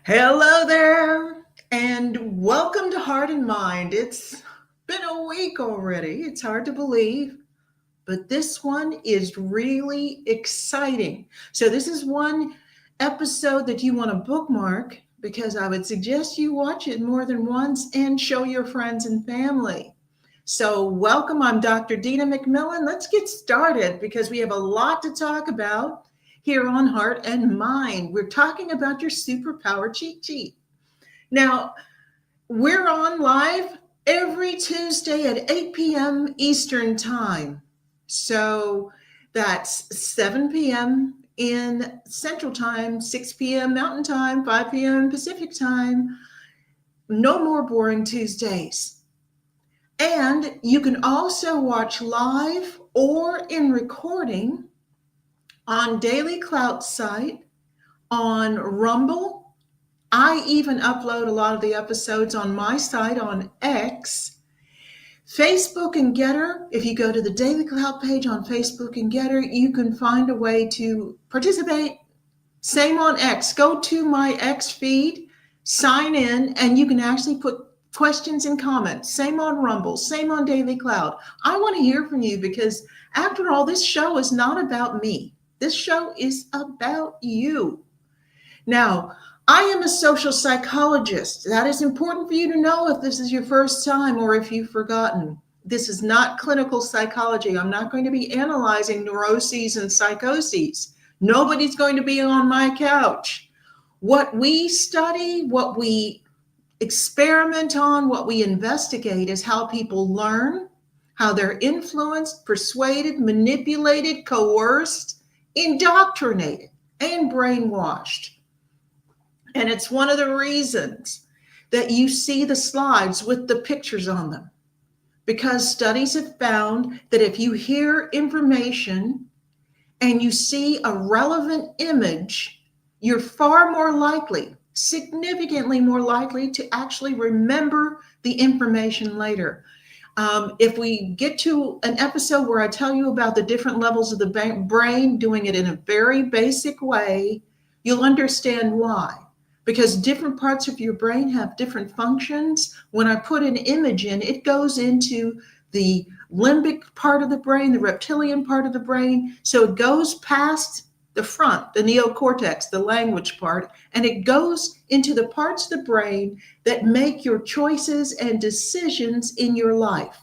Hello there, and welcome to Heart and Mind. It's been a week already. It's hard to believe, but this one is really exciting. So, this is one episode that you want to bookmark because I would suggest you watch it more than once and show your friends and family. So, welcome. I'm Dr. Dina McMillan. Let's get started because we have a lot to talk about here on Heart and Mind. We're talking about your superpower cheat sheet. Now, we're on live every Tuesday at 8 p.m. Eastern Time. So that's 7 p.m. in Central Time, 6 p.m. Mountain Time, 5 p.m. Pacific Time. No more boring Tuesdays. And you can also watch live or in recording on Daily Clout site, on Rumble. I even upload a lot of the episodes on my site on X, Facebook and Getter. If you go to the Daily Clout page on Facebook and Getter, you can find a way to participate. Same on X. Go to my X feed, sign in, and you can actually put questions and comments. Same on Rumble, same on Daily Cloud. I want to hear from you because, after all, this show is not about me. This show is about you. Now, I am a social psychologist. That is important for you to know if this is your first time or if you've forgotten. This is not clinical psychology. I'm not going to be analyzing neuroses and psychoses. Nobody's going to be on my couch. What we study, what we experiment on, what we investigate is how people learn, how they're influenced, persuaded, manipulated, coerced, indoctrinated, and brainwashed. And it's one of the reasons that you see the slides with the pictures on them. Because studies have found that if you hear information and you see a relevant image, you're far more likely, significantly more likely to actually remember the information later. If we get to an episode where I tell you about the different levels of the brain, doing it in a very basic way, you'll understand why. Because different parts of your brain have different functions. When I put an image in, it goes into the limbic part of the brain, the reptilian part of the brain. So it goes past the front, the neocortex, the language part, and it goes into the parts of the brain that make your choices and decisions in your life.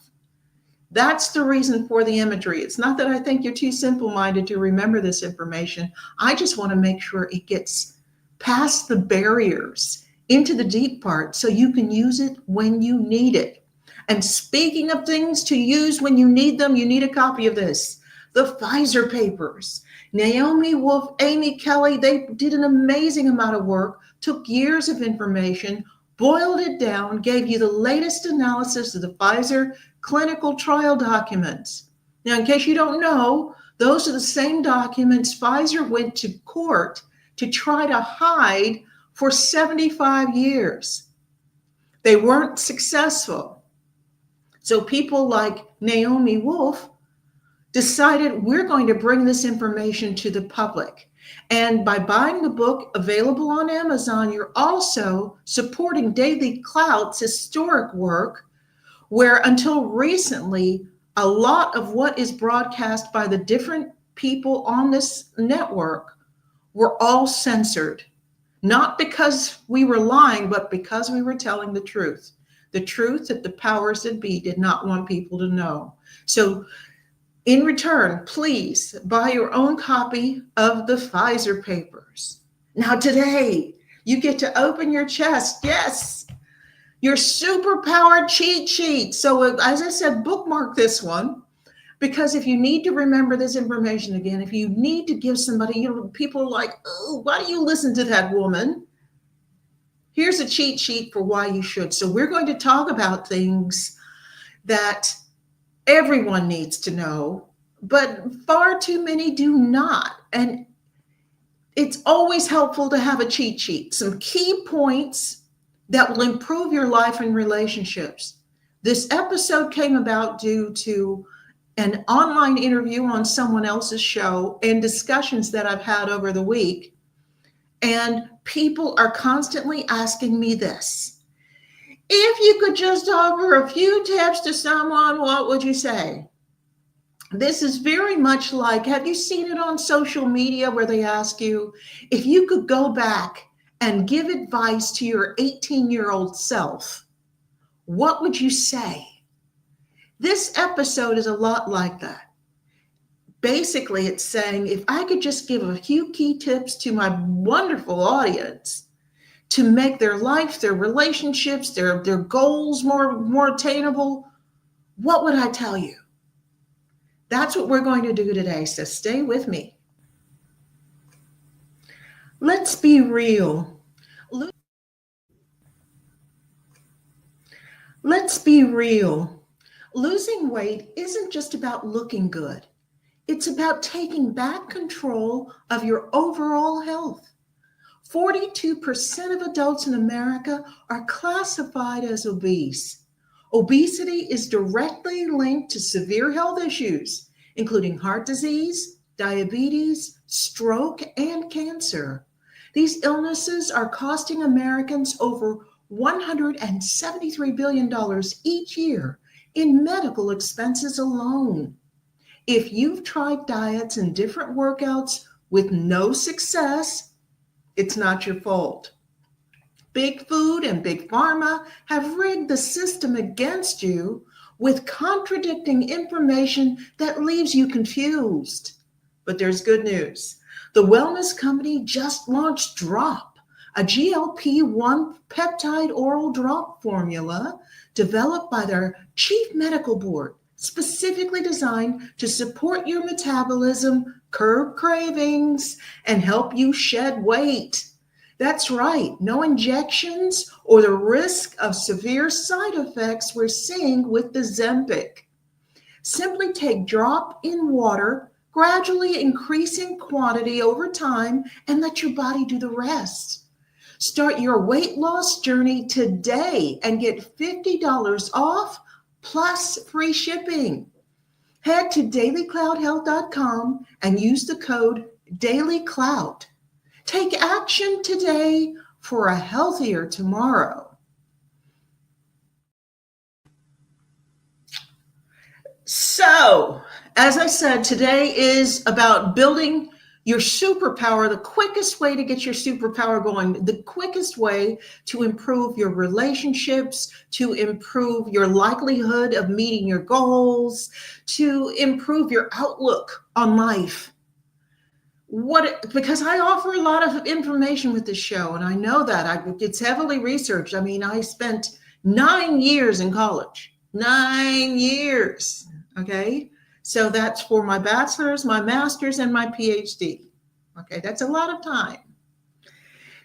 That's the reason for the imagery. It's not that I think you're too simple-minded to remember this information. I just want to make sure it gets past the barriers into the deep part so you can use it when you need it. And speaking of things to use when you need them, you need a copy of this. The Pfizer papers. Naomi Wolf, Amy Kelly, they did an amazing amount of work, took years of information, boiled it down, gave you the latest analysis of the Pfizer clinical trial documents. Now, in case you don't know, those are the same documents Pfizer went to court to try to hide for 75 years. They weren't successful. So people like Naomi Wolf decided we're going to bring this information to the public. And by buying the book available on Amazon, you're also supporting Daily Clout's historic work, where until recently, a lot of what is broadcast by the different people on this network were all censored, not because we were lying, but because we were telling the truth that the powers that be did not want people to know. So in return, please buy your own copy of the Pfizer papers. Now today, you get to open your chest. Yes, your superpower cheat sheet. So as I said, bookmark this one. Because if you need to remember this information again, if you need to give somebody, people are like, oh, why do you listen to that woman? Here's a cheat sheet for why you should. So we're going to talk about things that everyone needs to know, but far too many do not. And it's always helpful to have a cheat sheet, some key points that will improve your life and relationships. This episode came about due to an online interview on someone else's show and discussions that I've had over the week. And people are constantly asking me this: if you could just offer a few tips to someone, what would you say? This is very much like, have you seen it on social media where they ask you if you could go back and give advice to your 18-year-old self, what would you say? This episode is a lot like that. Basically, it's saying if I could just give a few key tips to my wonderful audience to make their life, their relationships, their goals more attainable, what would I tell you? That's what we're going to do today, so stay with me. Let's be real. Let's be real. Losing weight isn't just about looking good. It's about taking back control of your overall health. 42% of adults in America are classified as obese. Obesity is directly linked to severe health issues, including heart disease, diabetes, stroke, and cancer. These illnesses are costing Americans over $173 billion each year in medical expenses alone. If you've tried diets and different workouts with no success, it's not your fault. Big food and big pharma have rigged the system against you with contradicting information that leaves you confused. But there's good news. The wellness company just launched Drop, a GLP-1 peptide oral drop formula developed by their chief medical board, specifically designed to support your metabolism, curb cravings, and help you shed weight. That's right, no injections or the risk of severe side effects we're seeing with the Ozempic. Simply take Drop in water, gradually increasing quantity over time, and let your body do the rest. Start your weight loss journey today and get $50 off plus free shipping. Head to dailycloudhealth.com and use the code DailyCloud. Take action today for a healthier tomorrow. So, as I said, today is about building your superpower, the quickest way to get your superpower going, the quickest way to improve your relationships, to improve your likelihood of meeting your goals, to improve your outlook on life. Because I offer a lot of information with this show, and I know that it's heavily researched. I mean, I spent 9 years in college, 9 years. Okay. So that's for my bachelor's, my master's, and my PhD. Okay. That's a lot of time.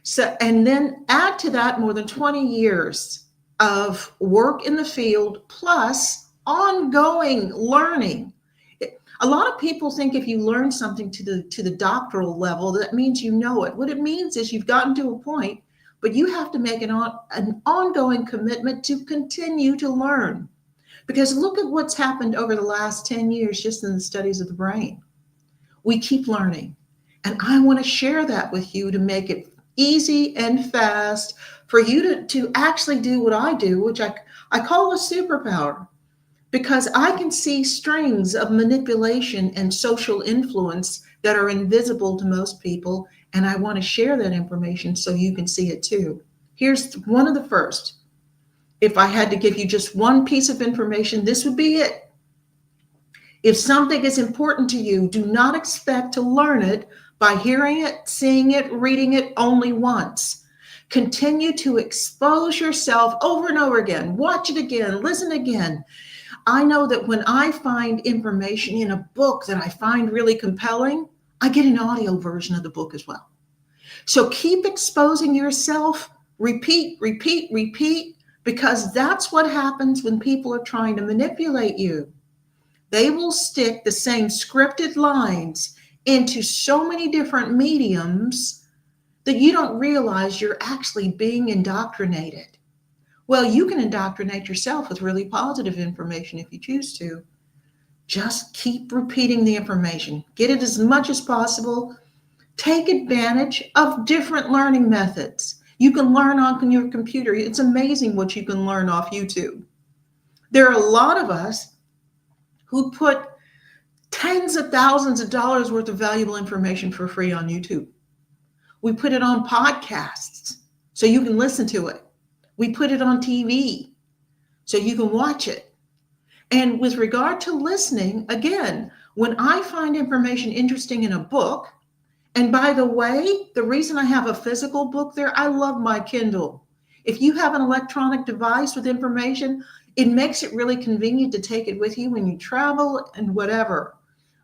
So, and then add to that more than 20 years of work in the field, plus ongoing learning. A lot of people think if you learn something to the doctoral level, that means you know it. What it means is you've gotten to a point, but you have to make an ongoing commitment to continue to learn. Because look at what's happened over the last 10 years just in the studies of the brain. We keep learning. And I want to share that with you to make it easy and fast for you to actually do what I do, which I call a superpower. Because I can see strings of manipulation and social influence that are invisible to most people, and I want to share that information so you can see it too. Here's one of the first. If I had to give you just one piece of information, this would be it. If something is important to you, do not expect to learn it by hearing it, seeing it, reading it only once. Continue to expose yourself over and over again. Watch it again, listen again. I know that when I find information in a book that I find really compelling, I get an audio version of the book as well. So keep exposing yourself, repeat, repeat, repeat, because that's what happens when people are trying to manipulate you. They will stick the same scripted lines into so many different mediums that you don't realize you're actually being indoctrinated. Well, you can indoctrinate yourself with really positive information if you choose to. Just keep repeating the information. Get it as much as possible. Take advantage of different learning methods. You can learn on your computer. It's amazing what you can learn off YouTube. There are a lot of us who put tens of thousands of dollars worth of valuable information for free on YouTube. We put it on podcasts so you can listen to it. We put it on TV so you can watch it. And with regard to listening, again, when I find information interesting in a book, and by the way, the reason I have a physical book there, I love my Kindle. If you have an electronic device with information, it makes it really convenient to take it with you when you travel and whatever.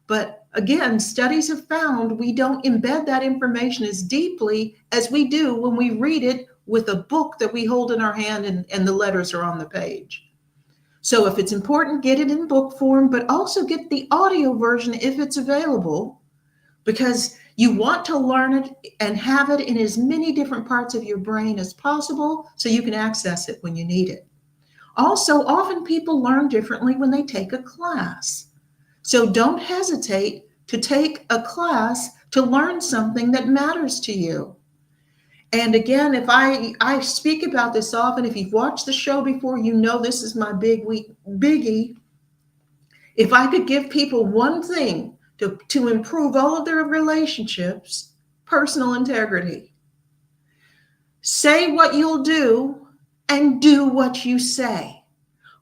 But again, studies have found we don't embed that information as deeply as we do when we read it with a book that we hold in our hand and the letters are on the page. So if it's important, get it in book form, but also get the audio version if it's available, because you want to learn it and have it in as many different parts of your brain as possible so you can access it when you need it. Also, often people learn differently when they take a class. So don't hesitate to take a class to learn something that matters to you. And again, if I speak about this often, if you've watched the show before, you know this is my biggie. If I could give people one thing to improve all of their relationships, personal integrity. Say what you'll do and do what you say.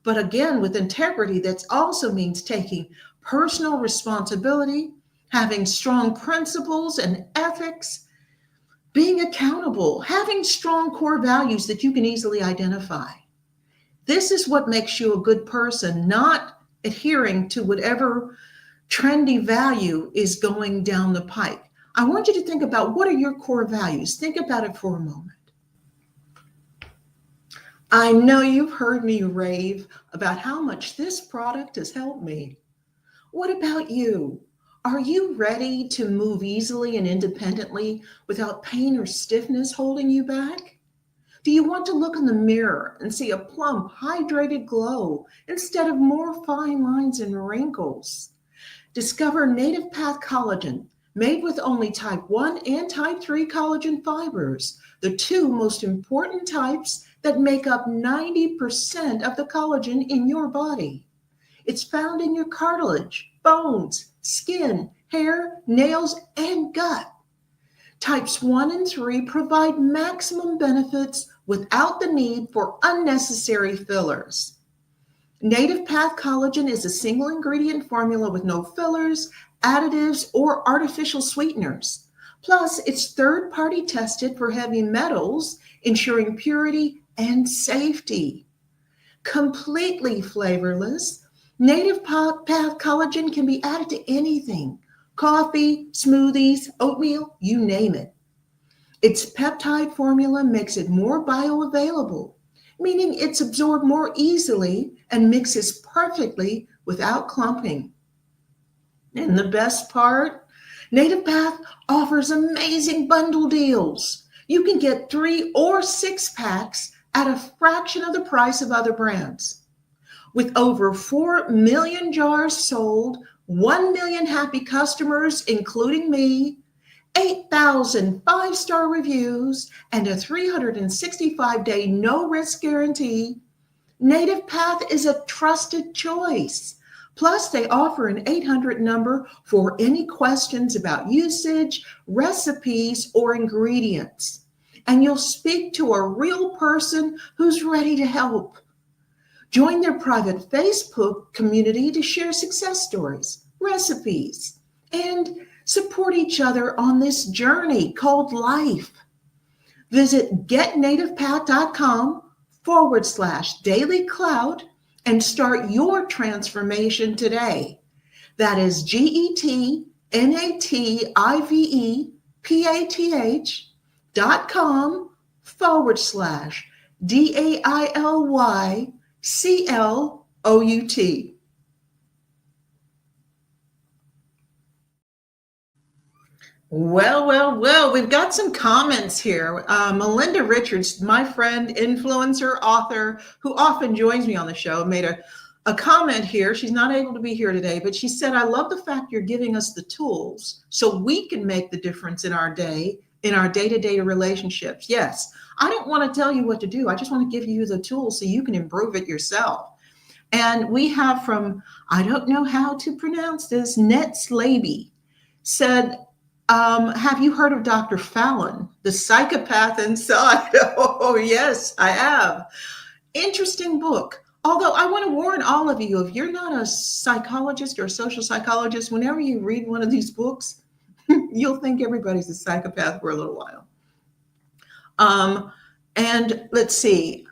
But again, with integrity, that also means taking personal responsibility, having strong principles and ethics, being accountable, having strong core values that you can easily identify. This is what makes you a good person, not adhering to whatever trendy value is going down the pike. I want you to think about, what are your core values? Think about it for a moment. I know you've heard me rave about how much this product has helped me. What about you? Are you ready to move easily and independently without pain or stiffness holding you back? Do you want to look in the mirror and see a plump, hydrated glow instead of more fine lines and wrinkles? Discover Native Path Collagen, made with only type 1 and type 3 collagen fibers, the two most important types that make up 90% of the collagen in your body. It's found in your cartilage, bones, skin, hair, nails, and gut. Types 1 and 3 provide maximum benefits without the need for unnecessary fillers. Native Path Collagen is a single ingredient formula with no fillers, additives, or artificial sweeteners. Plus, it's third-party tested for heavy metals, ensuring purity and safety. Completely flavorless, Native Path Collagen can be added to anything: coffee, smoothies, oatmeal, you name it. Its peptide formula makes it more bioavailable, meaning it's absorbed more easily and mixes perfectly without clumping. And the best part, Native Path offers amazing bundle deals. You can get 3 or 6 packs at a fraction of the price of other brands. With over 4 million jars sold, 1 million happy customers, including me, 8,000 5-star reviews, and a 365-day no-risk guarantee, Native Path is a trusted choice. Plus, they offer an 800 number for any questions about usage, recipes, or ingredients. And you'll speak to a real person who's ready to help. Join their private Facebook community to share success stories, recipes, and support each other on this journey called life. Visit getnativepath.com/dailyclout and start your transformation today. That is GETNATIVEPATH.com/DAILYCLOUT. Well, we've got some comments here. Melinda Richards, my friend, influencer, author, who often joins me on the show, made a comment here. She's not able to be here today, but she said, I love the fact you're giving us the tools so we can make the difference in our day, in our day-to-day relationships. Yes, I don't want to tell you what to do. I just want to give you the tools so you can improve it yourself. And we have from, I don't know how to pronounce this, Netslaby said, have you heard of Dr. Fallon, the psychopath inside? Oh, yes, I have. Interesting book. Although I want to warn all of you, if you're not a psychologist or a social psychologist, whenever you read one of these books, you'll think everybody's a psychopath for a little while. And let's see.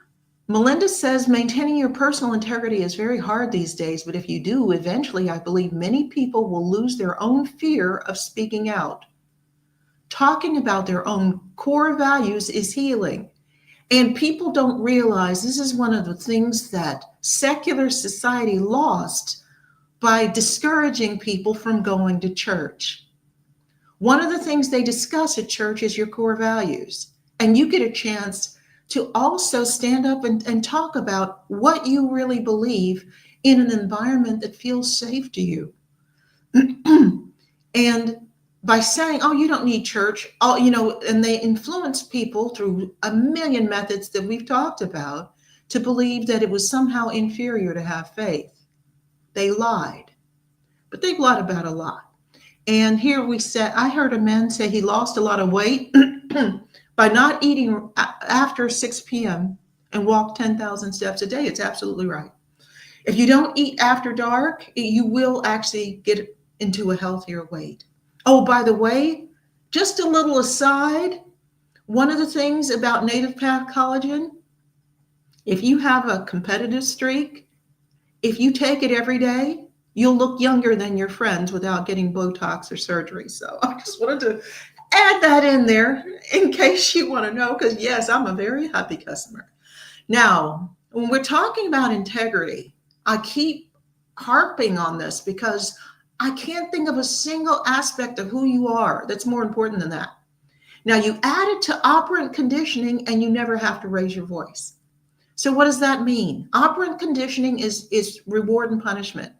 Melinda says maintaining your personal integrity is very hard these days, but if you do, eventually, I believe many people will lose their own fear of speaking out. Talking about their own core values is healing. And people don't realize this is one of the things that secular society lost by discouraging people from going to church. One of the things they discuss at church is your core values. And you get a chance to also stand up and talk about what you really believe in an environment that feels safe to you. And by saying, oh, you don't need church, oh, and they influence people through a million methods that we've talked about to believe that it was somehow inferior to have faith. They lied, but they've lied about a lot. And here we said, I heard a man say he lost a lot of weight by not eating after 6 p.m. and walk 10,000 steps a day. It's absolutely right. If you don't eat after dark, you will actually get into a healthier weight. Oh, by the way, just a little aside, one of the things about native path collagen, if you have a competitive streak, if you take it every day, you'll look younger than your friends without getting Botox or surgery. So I just wanted to add that in there in case you want to know, because yes, I'm a very happy customer. Now, when we're talking about integrity, I keep harping on this because I can't think of a single aspect of who you are that's more important than that. Now, you add it to operant conditioning and you never have to raise your voice. So what does that mean? Operant conditioning is reward and punishment.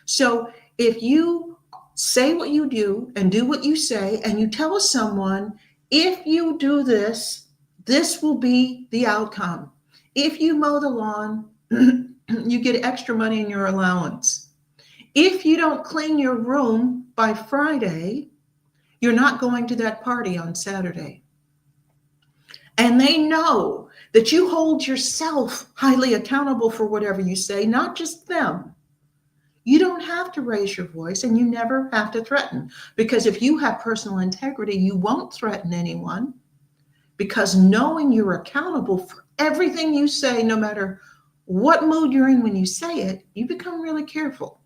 So if you say what you do and do what you say, and you tell someone, if you do this, this will be the outcome. If you mow the lawn, you get extra money in your allowance. If you don't clean your room by Friday, you're not going to that party on Saturday. And they know that you hold yourself highly accountable for whatever you say, not just them. You don't have to raise your voice and you never have to threaten, because if you have personal integrity, you won't threaten anyone, because knowing you're accountable for everything you say, no matter what mood you're in when you say it, you become really careful.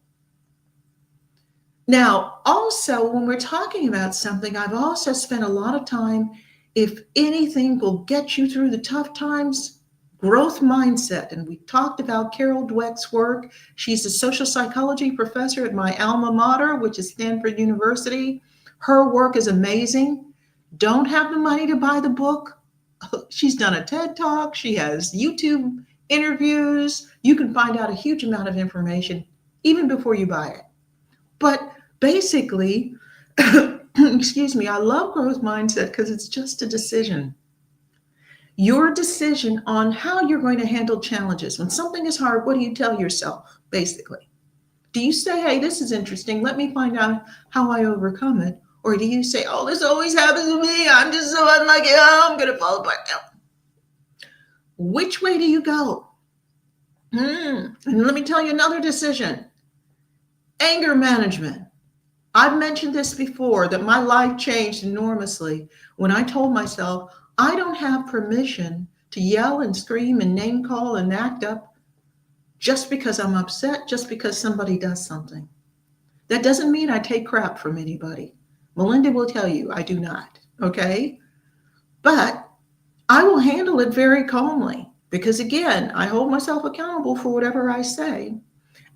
Now, also, when we're talking about something, I've also spent a lot of time, if anything will get you through the tough times, growth mindset. And we talked about Carol Dweck's work. She's a social psychology professor at my alma mater, which is Stanford University. Her work is amazing. Don't have the money to buy the book. She's done a TED Talk. She has YouTube interviews. You can find out a huge amount of information even before you buy it. But basically, excuse me, I love growth mindset because it's just a decision. Your decision on how you're going to handle challenges. When something is hard, what do you tell yourself, basically? Do you say, hey, this is interesting, let me find out how I overcome it? Or do you say, oh, this always happens to me, I'm just so unlucky, I'm going to fall apart now? Which way do you go? And let me tell you another decision. Anger management. I've mentioned this before, that my life changed enormously when I told myself I don't have permission to yell and scream and name call and act up just because I'm upset, just because somebody does something. That doesn't mean I take crap from anybody. Melinda will tell you I do not, okay? But I will handle it very calmly because, again, I hold myself accountable for whatever I say.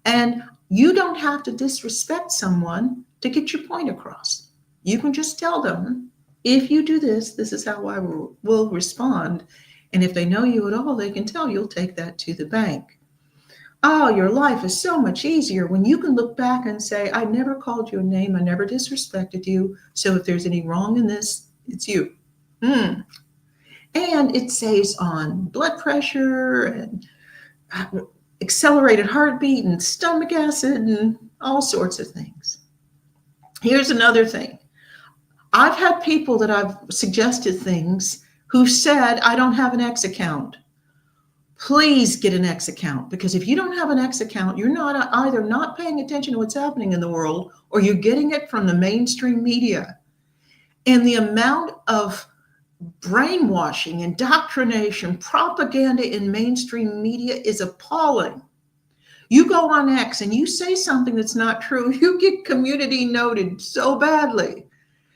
And you don't have to disrespect someone to get your point across. You can just tell them, if you do this, this is how I will respond. And if they know you at all, they can tell you'll take that to the bank. Oh, your life is so much easier when you can look back and say, I never called you a name, I never disrespected you. So if there's any wrong in this, it's you. Hmm. And it saves on blood pressure and accelerated heartbeat and stomach acid and all sorts of things. Here's another thing. I've had people that I've suggested things who said, I don't have an X account. Please get an X account, because if you don't have an X account, you're not either not paying attention to what's happening in the world, or you're getting it from the mainstream media. And the amount of brainwashing, indoctrination, propaganda in mainstream media is appalling. You go on X and you say something that's not true, you get community noted so badly.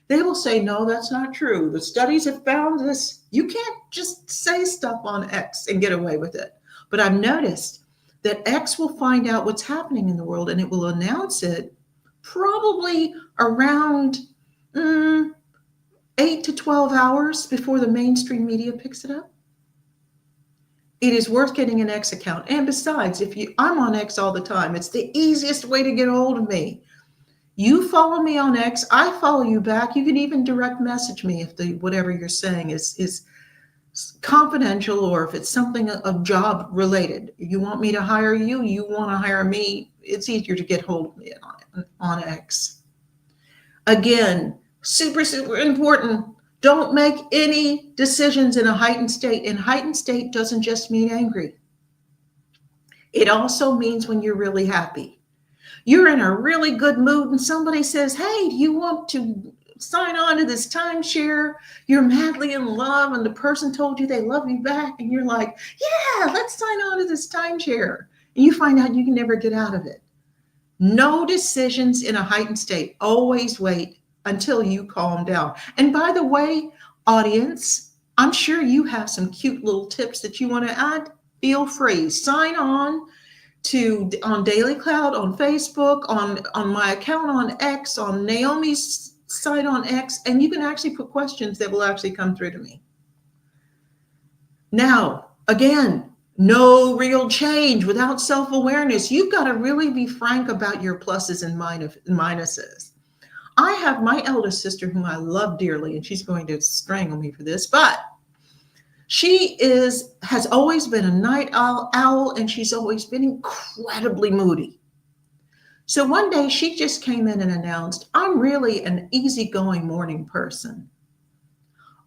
They will say, no, that's not true. The studies have found this. You can't just say stuff on X and get away with it. But I've noticed that X will find out what's happening in the world and it will announce it probably around 8 to 12 hours before the mainstream media picks it up. It is worth getting an X account. And besides, I'm on X all the time. It's the easiest way to get a hold of me. You follow me on X, I follow you back. You can even direct message me if whatever you're saying is confidential, or if it's something of job related. You want me to hire you, you want to hire me, it's easier to get hold of me on X. Again, super, super important. Don't make any decisions in a heightened state. And heightened state doesn't just mean angry. It also means when you're really happy. You're in a really good mood and somebody says, hey, do you want to sign on to this timeshare? You're madly in love and the person told you they love you back and you're like, yeah, let's sign on to this timeshare. And you find out you can never get out of it. No decisions in a heightened state. Always wait until you calm down. And by the way, audience, I'm sure you have some cute little tips that you want to add. Feel free. Sign on Daily Cloud, on Facebook, on my account on X, on Naomi's site on X, and you can actually put questions that will actually come through to me. Now, again, no real change without self-awareness. You've got to really be frank about your pluses and minuses. I have my eldest sister whom I love dearly, and she's going to strangle me for this, but she has always been a night owl, and she's always been incredibly moody. So one day she just came in and announced, I'm really an easygoing morning person.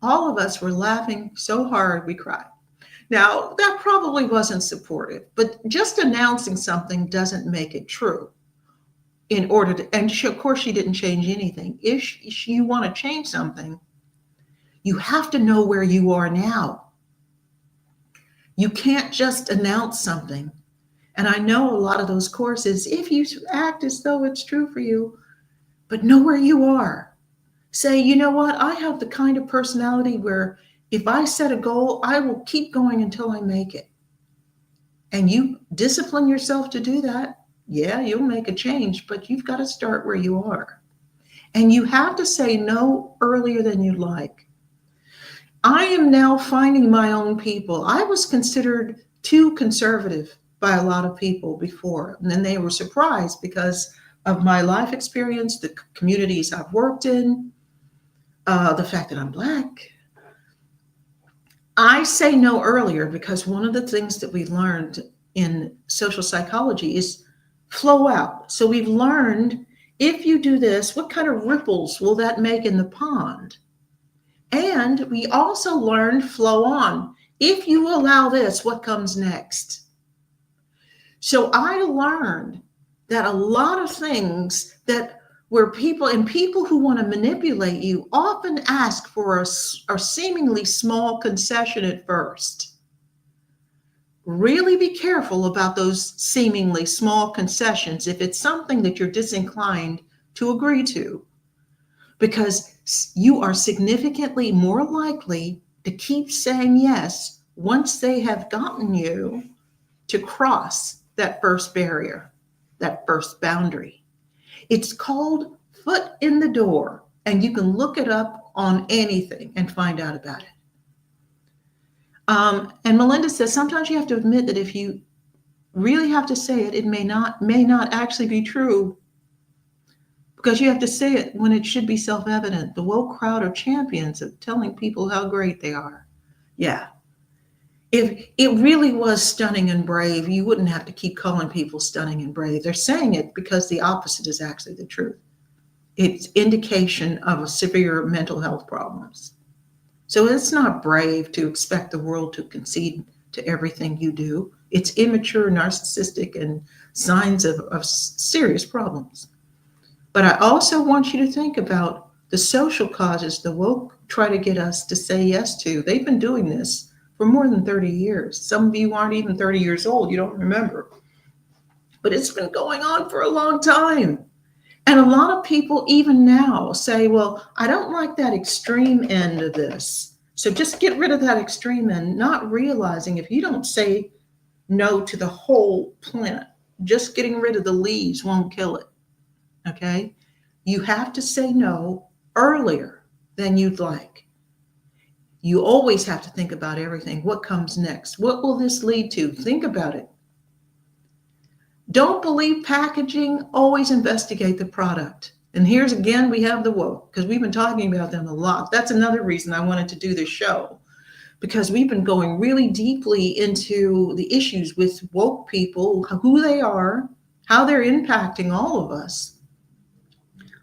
All of us were laughing so hard we cried. Now, that probably wasn't supportive, but just announcing something doesn't make it true. And of course, she didn't change anything. If you want to change something, you have to know where you are now. You can't just announce something. And I know a lot of those courses, if you act as though it's true for you, but know where you are. Say, you know what? I have the kind of personality where if I set a goal, I will keep going until I make it. And you discipline yourself to do that. Yeah, you'll make a change, but you've got to start where you are. And you have to say no earlier than you like. I am now finding my own people. I was considered too conservative by a lot of people before, and then they were surprised because of my life experience, the communities I've worked in, the fact that I'm Black. I say no earlier because one of the things that we learned in social psychology is flow out. So we've learned, if you do this, what kind of ripples will that make in the pond? And we also learned flow on. If you allow this, what comes next? So I learned that a lot of things where people who want to manipulate you often ask for a seemingly small concession at first. Really be careful about those seemingly small concessions if it's something that you're disinclined to agree to, because you are significantly more likely to keep saying yes once they have gotten you to cross that first barrier, that first boundary. It's called foot in the door, and you can look it up on anything and find out about it. And Melinda says, sometimes you have to admit that if you really have to say it, it may not actually be true, because you have to say it when it should be self-evident. The woke crowd are champions of telling people how great they are. Yeah. If it really was stunning and brave, you wouldn't have to keep calling people stunning and brave. They're saying it because the opposite is actually the truth. It's indication of a severe mental health problems. So it's not brave to expect the world to concede to everything you do. It's immature, narcissistic, and signs of serious problems. But I also want you to think about the social causes the woke try to get us to say yes to. They've been doing this for more than 30 years. Some of you aren't even 30 years old, you don't remember. But it's been going on for a long time. And a lot of people, even now, say, well, I don't like that extreme end of this. So just get rid of that extreme end, not realizing if you don't say no to the whole plant, just getting rid of the leaves won't kill it. Okay? You have to say no earlier than you'd like. You always have to think about everything. What comes next? What will this lead to? Think about it. Don't believe packaging, always investigate the product. And here's again, we have the woke, because we've been talking about them a lot. That's another reason I wanted to do this show, because we've been going really deeply into the issues with woke people, who they are, how they're impacting all of us.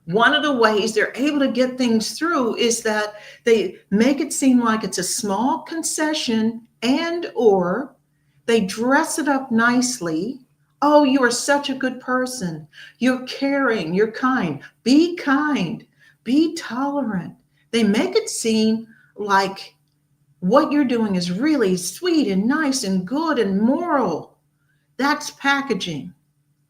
One of the ways they're able to get things through is that they make it seem like it's a small concession, and or they dress it up nicely. Oh, you are such a good person. You're caring, you're kind. Be kind, be tolerant. They make it seem like what you're doing is really sweet and nice and good and moral. That's packaging.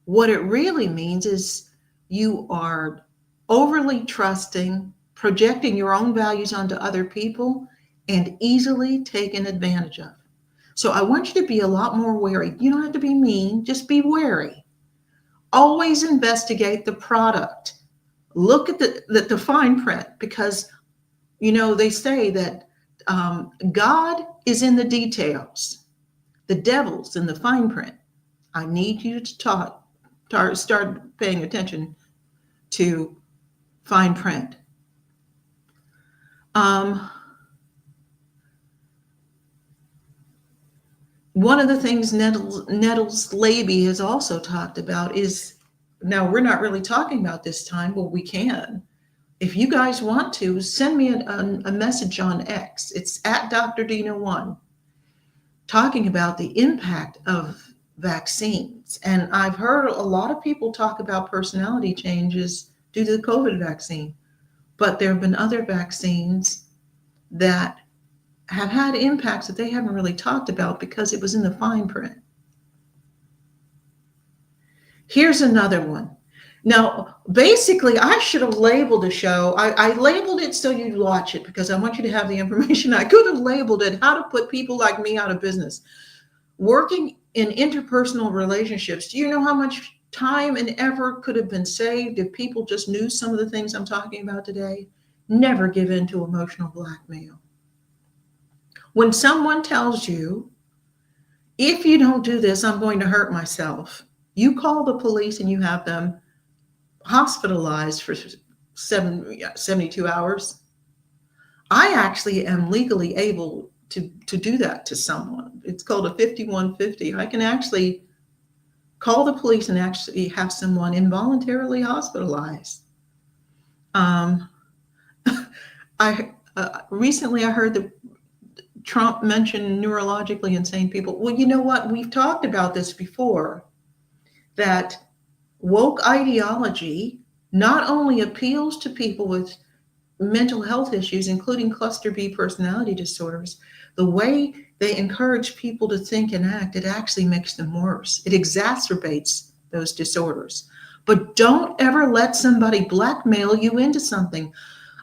What it really means is you are overly trusting, projecting your own values onto other people, and easily taken advantage of. So I want you to be a lot more wary. You don't have to be mean, just be wary. Always investigate the product. Look at the fine print, because they say that God is in the details. The devil's in the fine print. I need you to start paying attention to fine print. One of the things Nettles Laby has also talked about is, now we're not really talking about this time, but we can. If you guys want to, send me a message on X. It's at Dr. Dina 1, talking about the impact of vaccines. And I've heard a lot of people talk about personality changes due to the COVID vaccine, but there have been other vaccines that have had impacts that they haven't really talked about because it was in the fine print. Here's another one. Now, basically, I should have labeled the show. I labeled it so you'd watch it, because I want you to have the information. I could have labeled it How to Put People Like Me Out of Business. Working in interpersonal relationships, do you know how much time and effort could have been saved if people just knew some of the things I'm talking about today? Never give in to emotional blackmail. When someone tells you, if you don't do this, I'm going to hurt myself, you call the police and you have them hospitalized for 72 hours. I actually am legally able to do that to someone. It's called a 5150. I can actually call the police and actually have someone involuntarily hospitalized. Recently I heard that Trump mention neurologically insane people. Well, you know what? We've talked about this before, that woke ideology not only appeals to people with mental health issues, including cluster B personality disorders, the way they encourage people to think and act, it actually makes them worse. It exacerbates those disorders. But don't ever let somebody blackmail you into something.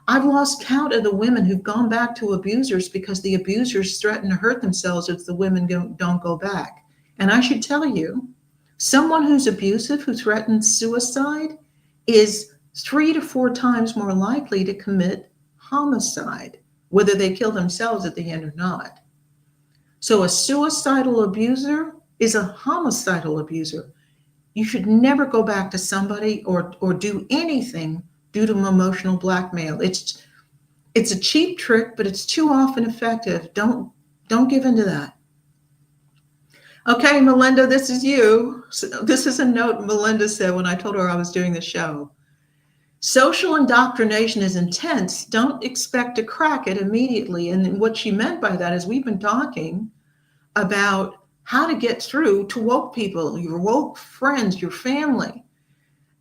I've lost count of the women who've gone back to abusers because the abusers threaten to hurt themselves if the women don't go back. And I should tell you, someone who's abusive, who threatens suicide, is 3 to 4 times more likely to commit homicide, whether they kill themselves at the end or not. So a suicidal abuser is a homicidal abuser. You should never go back to somebody or do anything due to emotional blackmail. It's a cheap trick, but it's too often effective. Don't give into that. Okay, Melinda, this is you. So this is a note Melinda said when I told her I was doing the show. Social indoctrination is intense. Don't expect to crack it immediately. And what she meant by that is we've been talking about how to get through to woke people, your woke friends, your family.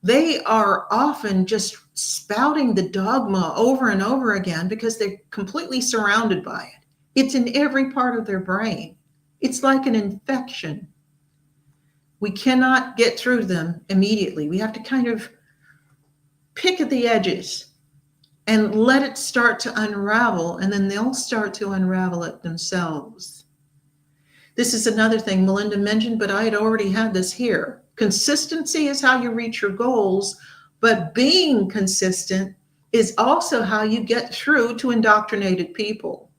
They are often just spouting the dogma over and over again because they're completely surrounded by it. It's in every part of their brain. It's like an infection. We cannot get through them immediately. We have to kind of pick at the edges and let it start to unravel, and then they'll start to unravel it themselves. This is another thing Melinda mentioned, but I had already had this here. Consistency is how you reach your goals, but being consistent is also how you get through to indoctrinated people.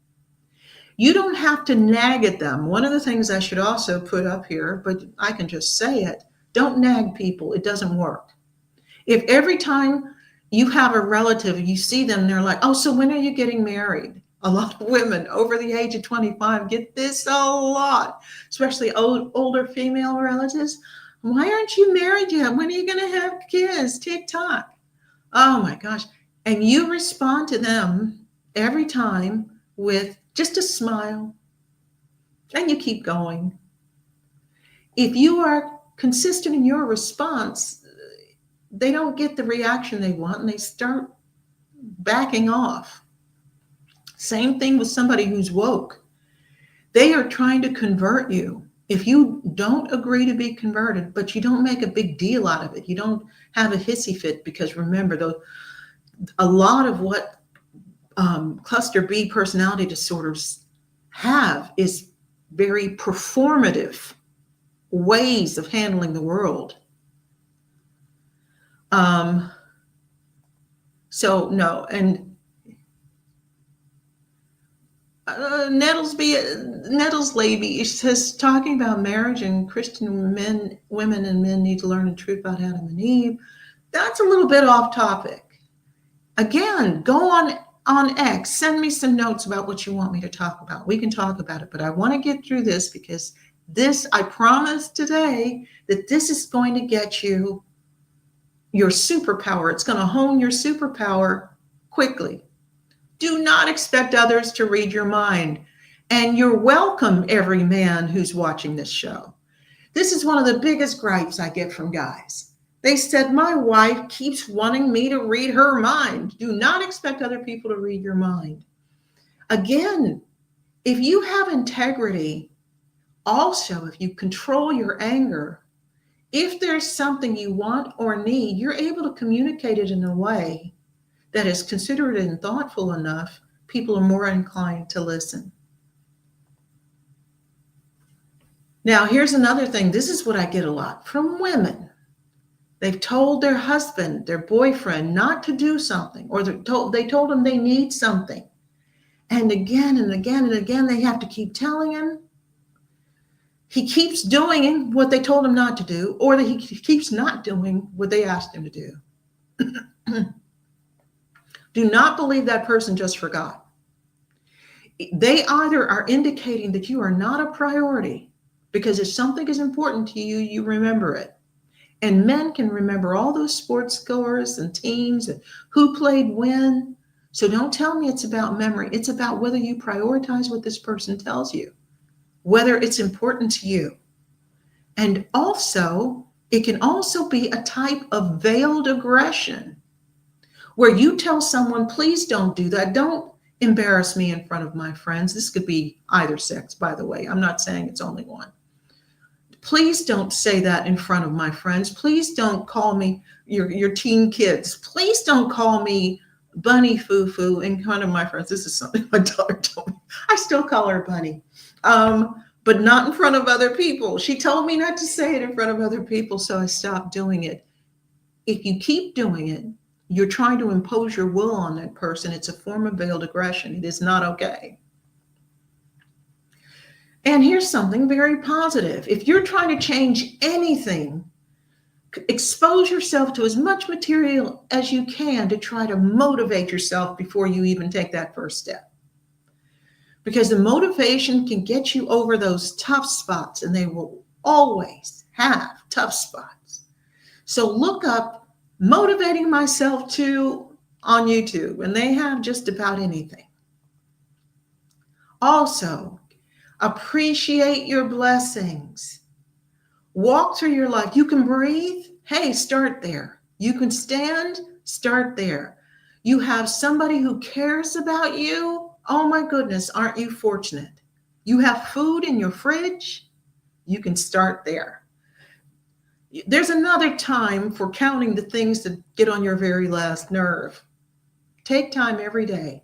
You don't have to nag at them. One of the things I should also put up here, but I can just say it, don't nag people. It doesn't work. If every time you have a relative, you see them, they're like, oh, so when are you getting married? A lot of women over the age of 25 get this a lot, especially older female relatives. Why aren't you married yet? When are you going to have kids? TikTok. Oh my gosh. And you respond to them every time with just a smile, and you keep going. If you are consistent in your response, they don't get the reaction they want and they start backing off. Same thing with somebody who's woke. They are trying to convert you. If you don't agree to be converted, but you don't make a big deal out of it, you don't have a hissy fit, because remember, a lot of what cluster B personality disorders have is very performative ways of handling the world. So no, and Nettles Lady says, talking about marriage and Christian women and men need to learn the truth about Adam and Eve. That's a little bit off topic. Again, go on X, send me some notes about what you want me to talk about. We can talk about it, but I want to get through this because this, I promise today that this is going to get you your superpower. It's going to hone your superpower quickly. Do not expect others to read your mind. And you're welcome, every man who's watching this show. This is one of the biggest gripes I get from guys. They said, my wife keeps wanting me to read her mind. Do not expect other people to read your mind. Again, if you have integrity, also, if you control your anger, if there's something you want or need, you're able to communicate it in a way that is considerate and thoughtful enough, people are more inclined to listen. Now, here's another thing. This is what I get a lot from women. They've told their husband, their boyfriend, not to do something, or they told them they need something. And again and again and again, they have to keep telling him. He keeps doing what they told him not to do, or that he keeps not doing what they asked him to do. Do not believe that person just forgot. They either are indicating that you are not a priority, because if something is important to you, you remember it. And men can remember all those sports scores and teams and who played when. So don't tell me it's about memory. It's about whether you prioritize what this person tells you, whether it's important to you. And also, it can also be a type of veiled aggression where you tell someone, please don't do that. Don't embarrass me in front of my friends. This could be either sex, by the way. I'm not saying it's only one. Please don't say that in front of my friends. Please don't call me your teen kids. Please don't call me Bunny Foo-Foo in front of my friends. This is something my daughter told me. I still call her Bunny, but not in front of other people. She told me not to say it in front of other people, so I stopped doing it. If you keep doing it, you're trying to impose your will on that person. It's a form of veiled aggression. It is not okay. And here's something very positive. If you're trying to change anything, expose yourself to as much material as you can to try to motivate yourself before you even take that first step. Because the motivation can get you over those tough spots, and they will always have tough spots. So look up Motivating Myself To on YouTube, and they have just about anything. Also, appreciate your blessings. Walk through your life. You can breathe. Hey, start there. You can stand. Start there. You have somebody who cares about you. Oh my goodness, aren't you fortunate? You have food in your fridge. You can start there. There's another time for counting the things that get on your very last nerve. Take time every day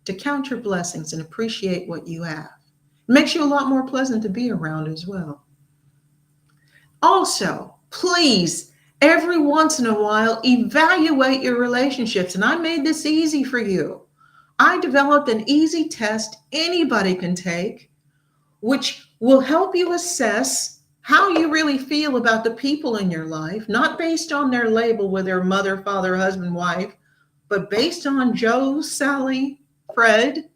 to count your blessings and appreciate what you have. It makes you a lot more pleasant to be around as well. Also, please, every once in a while, evaluate your relationships. And I made this easy for you. I developed an easy test anybody can take, which will help you assess how you really feel about the people in your life, not based on their label, whether mother, father, husband, wife, but based on Joe, Sally, Fred,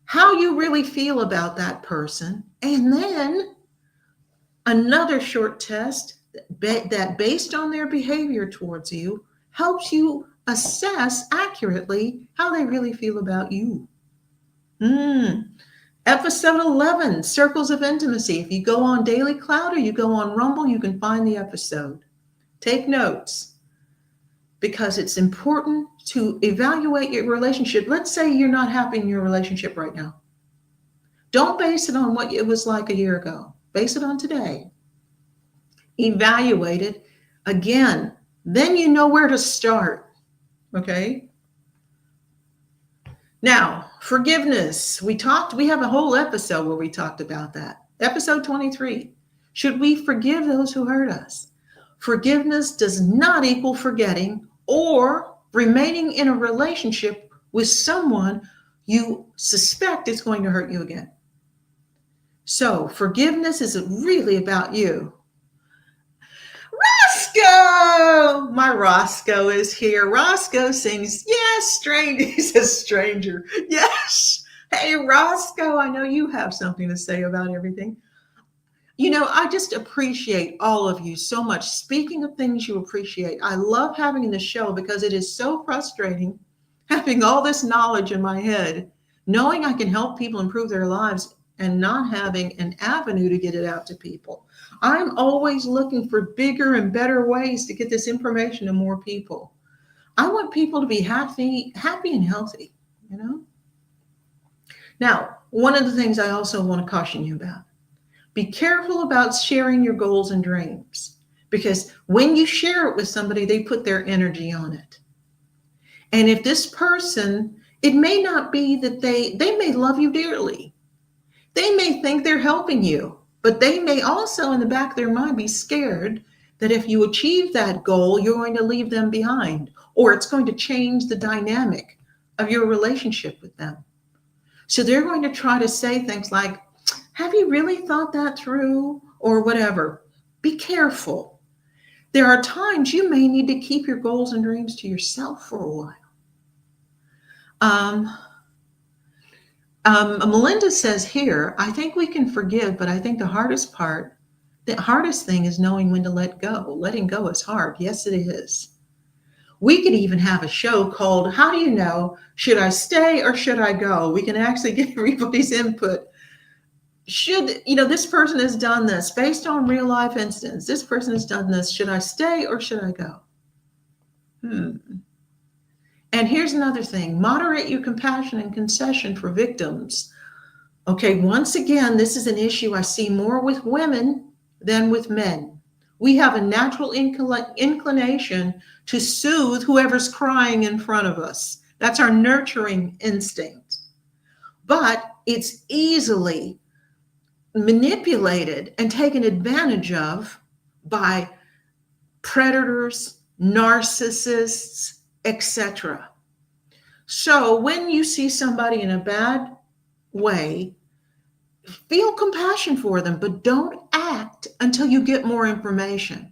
how you really feel about that person. And then another short test that based on their behavior towards you helps you assess accurately how they really feel about you. Episode 11, Circles of Intimacy. If you go on Daily Cloud or you go on Rumble, you can find the episode. Take notes, because it's important to evaluate your relationship. Let's say you're not happy in your relationship right now. Don't base it on what it was like a year ago. Base it on today. Evaluate it again. Then you know where to start. Okay? Now, forgiveness. We have a whole episode where we talked about that. Episode 23. Should we forgive those who hurt us? Forgiveness does not equal forgetting or remaining in a relationship with someone you suspect is going to hurt you again. So forgiveness is really about you. Roscoe! My Roscoe is here. Roscoe sings, yes, stranger. He's a stranger. Yes. Hey, Roscoe, I know you have something to say about everything. You know, I just appreciate all of you so much. Speaking of things you appreciate, I love having the show because it is so frustrating having all this knowledge in my head, knowing I can help people improve their lives and not having an avenue to get it out to people. I'm always looking for bigger and better ways to get this information to more people. I want people to be happy and healthy, you know? Now, one of the things I also want to caution you about, be careful about sharing your goals and dreams, because when you share it with somebody, they put their energy on it. And if this person, it may not be that they may love you dearly. They may think they're helping you, but they may also in the back of their mind be scared that if you achieve that goal, you're going to leave them behind, or it's going to change the dynamic of your relationship with them. So they're going to try to say things like, have you really thought that through? Or whatever. Be careful. There are times you may need to keep your goals and dreams to yourself for a while. Melinda says here, I think we can forgive, but I think the hardest thing is knowing when to let go. Letting go is hard. Yes, it is. We could even have a show called, How Do You Know? Should I Stay or Should I Go? We can actually get everybody's input. This person has done this based on real life incidents. This person has done this. Should I stay or should I go? And here's another thing. Moderate your compassion and concession for victims. Okay, once again, this is an issue I see more with women than with men. We have a natural inclination to soothe whoever's crying in front of us. That's our nurturing instinct. But it's easily manipulated and taken advantage of by predators, narcissists, etc. So when you see somebody in a bad way, Feel compassion for them, but don't act until you get more information.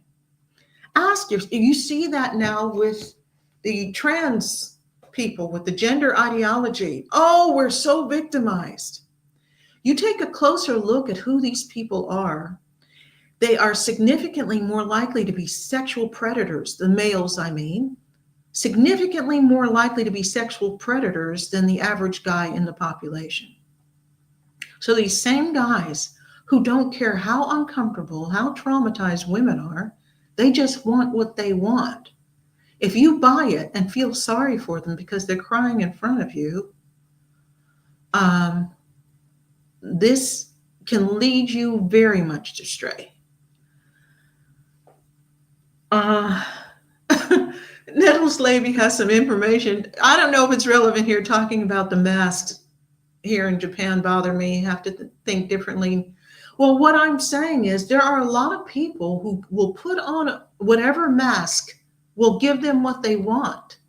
Ask yourself, you see that now with the trans people, with the gender ideology. Oh, we're so victimized. You take a closer look at who these people are. They are significantly more likely to be sexual predators, the males, I mean, significantly more likely to be sexual predators than the average guy in the population. So these same guys who don't care how uncomfortable, how traumatized women are, they just want what they want. If you buy it and feel sorry for them because they're crying in front of you, um, this can lead you very much astray. Uh, Nettles Levy has some information. I don't know if it's relevant here, talking about the masks here in Japan bother me, have to think differently. Well, what I'm saying is there are a lot of people who will put on whatever mask will give them what they want.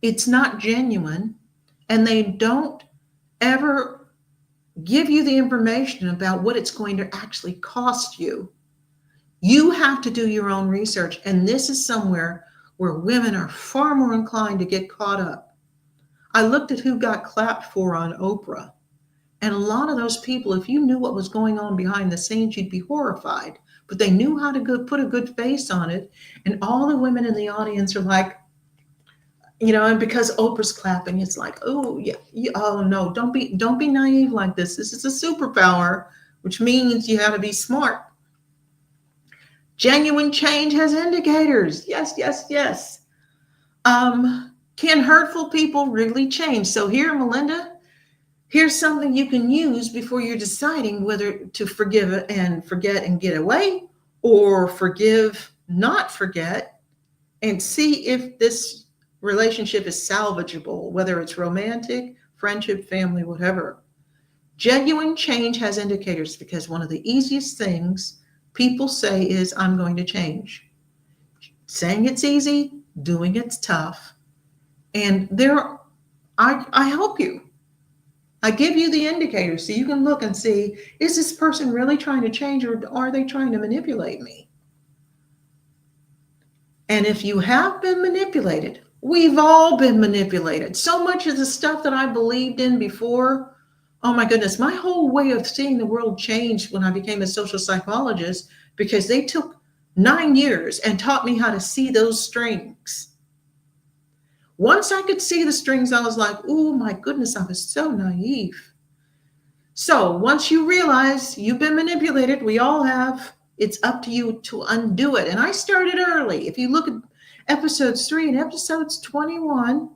It's not genuine, and they don't ever give you the information about what it's going to actually cost you. You have to do your own research, and this is somewhere where women are far more inclined to get caught up. I looked at who got clapped for on Oprah. And a lot of those people, if you knew what was going on behind the scenes, you'd be horrified. But they knew how to put a good face on it. And all the women in the audience are like, and because Oprah's clapping, it's like, oh yeah, oh no, don't be naive like this. This is a superpower, which means you have to be smart. Genuine change has indicators. Yes, yes, yes. Can hurtful people really change? So here, Melinda, here's something you can use before you're deciding whether to forgive and forget and get away, or forgive, not forget, and see if this relationship is salvageable, whether it's romantic, friendship, family, whatever. Genuine change has indicators, because one of the easiest things people say is, I'm going to change. Saying it's easy, doing it's tough. And I help you. I give you the indicators so you can look and see, is this person really trying to change, or are they trying to manipulate me? And if you have been manipulated, we've all been manipulated. So much of the stuff that I believed in before, oh my goodness, my whole way of seeing the world changed when I became a social psychologist, because they took 9 years and taught me how to see those strings. Once I could see the strings, I was like, oh my goodness, I was so naive. So once you realize you've been manipulated, we all have, it's up to you to undo it. And I started early. If you look at episodes 3 and episodes 21,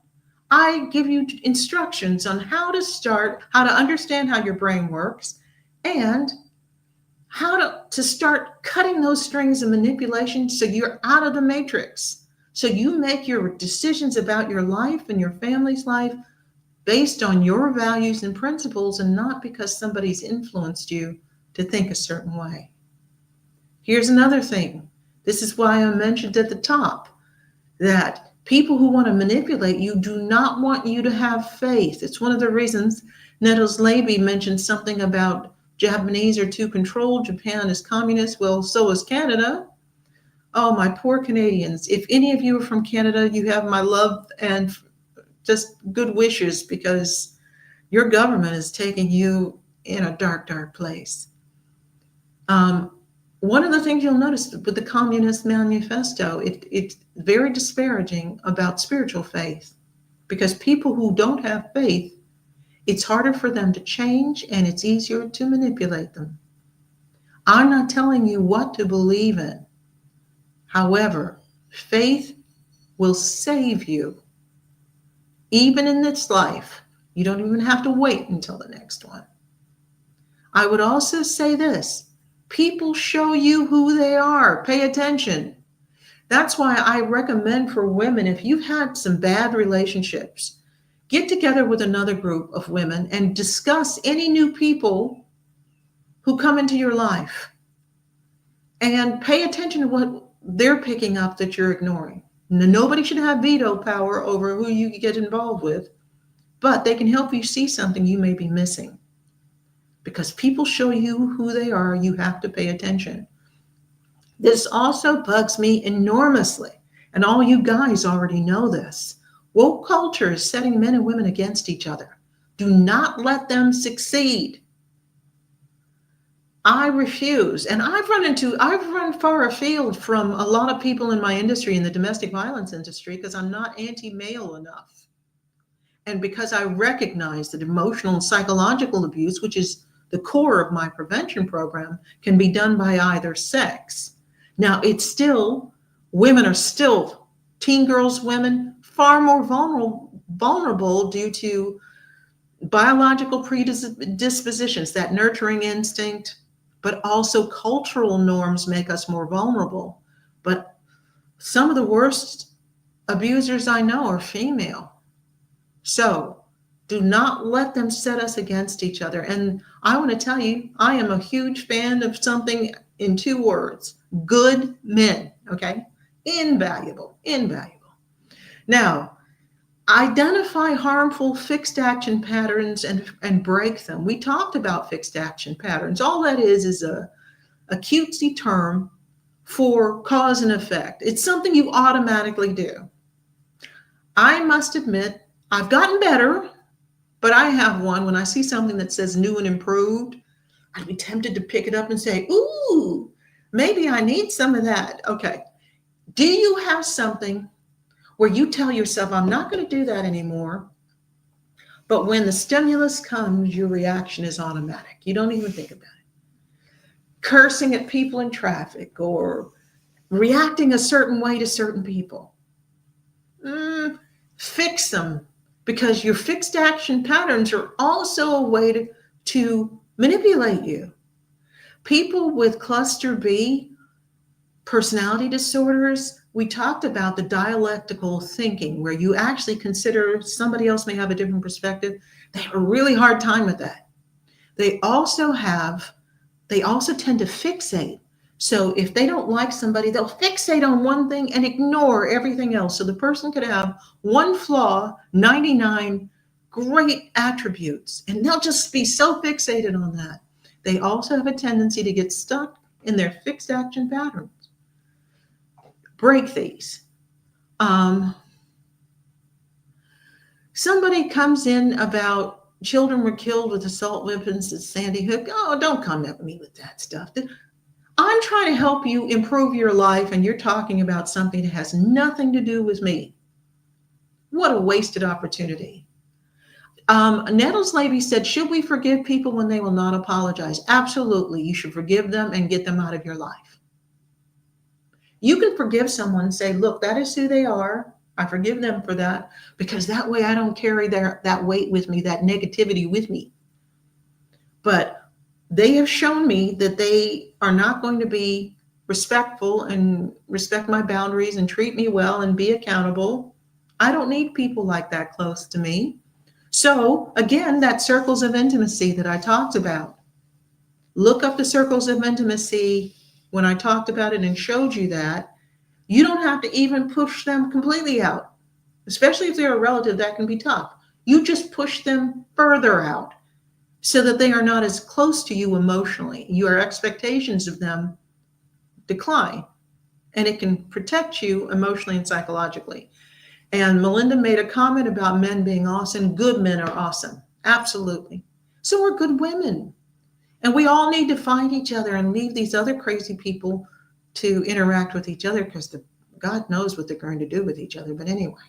I give you instructions on how to start, how to understand how your brain works, and how to start cutting those strings of manipulation so you're out of the matrix. So you make your decisions about your life and your family's life based on your values and principles, and not because somebody's influenced you to think a certain way. Here's another thing. This is why I mentioned at the top that people who want to manipulate you do not want you to have faith. It's one of the reasons Nettles Levy mentioned something about Japanese are too controlled, Japan is communist. Well, so is Canada. Oh, my poor Canadians. If any of you are from Canada, you have my love and just good wishes, because your government is taking you in a dark, dark place. One of the things you'll notice with the Communist Manifesto, it's very disparaging about spiritual faith, because people who don't have faith, it's harder for them to change and it's easier to manipulate them. I'm not telling you what to believe in. However, faith will save you. Even in this life, you don't even have to wait until the next one. I would also say this, people show you who they are. Pay attention. That's why I recommend for women, if you've had some bad relationships, get together with another group of women and discuss any new people who come into your life. And pay attention to what they're picking up that you're ignoring. Nobody should have veto power over who you get involved with, but they can help you see something you may be missing. because people show you who they are. You have to pay attention. This also bugs me enormously. And all you guys already know this. Woke culture is setting men and women against each other. Do not let them succeed. I refuse. And I've run far afield from a lot of people in my industry, in the domestic violence industry, because I'm not anti male enough. And because I recognize that emotional and psychological abuse, which is the core of my prevention program, can be done by either sex. Now, women are still, teen girls, women, far more vulnerable due to biological predispositions, that nurturing instinct, but also cultural norms make us more vulnerable. But some of the worst abusers I know are female. So do not let them set us against each other. And I want to tell you, I am a huge fan of something in 2 words: good men. Okay? Invaluable, invaluable. Now, identify harmful fixed action patterns and break them. We talked about fixed action patterns. All that is a cutesy term for cause and effect. It's something you automatically do. I must admit, I've gotten better, but I have one. When I see something that says new and improved, I'd be tempted to pick it up and say, ooh, maybe I need some of that. Okay. Do you have something where you tell yourself, I'm not going to do that anymore, but when the stimulus comes, your reaction is automatic? You don't even think about it. Cursing at people in traffic or reacting a certain way to certain people. Fix them, because your fixed action patterns are also a way to manipulate you. People with cluster B personality disorders, we talked about the dialectical thinking, where you actually consider somebody else may have a different perspective. They have a really hard time with that. They also tend to fixate. So if they don't like somebody, they'll fixate on one thing and ignore everything else. So the person could have one flaw, 99 great attributes, and they'll just be so fixated on that. They also have a tendency to get stuck in their fixed action patterns. Break these. Somebody comes in about children were killed with assault weapons at Sandy Hook. Oh, don't come at me with that stuff. I'm trying to help you improve your life, and you're talking about something that has nothing to do with me. What a wasted opportunity. Nettles Levy said, should we forgive people when they will not apologize? Absolutely. You should forgive them and get them out of your life. You can forgive someone and say, look, that is who they are. I forgive them for that, because that way I don't carry that weight with me, that negativity with me. But they have shown me that they are not going to be respectful and respect my boundaries and treat me well and be accountable. I don't need people like that close to me. So again, that circles of intimacy that I talked about. Look up the circles of intimacy when I talked about it and showed you that. You don't have to even push them completely out, especially if they're a relative. That can be tough. You just push them further out so that they are not as close to you emotionally. Your expectations of them decline, and it can protect you emotionally and psychologically. And Melinda made a comment about men being awesome. Good men are awesome. Absolutely. So are good women. And we all need to find each other and leave these other crazy people to interact with each other, because God knows what they're going to do with each other. But anyway,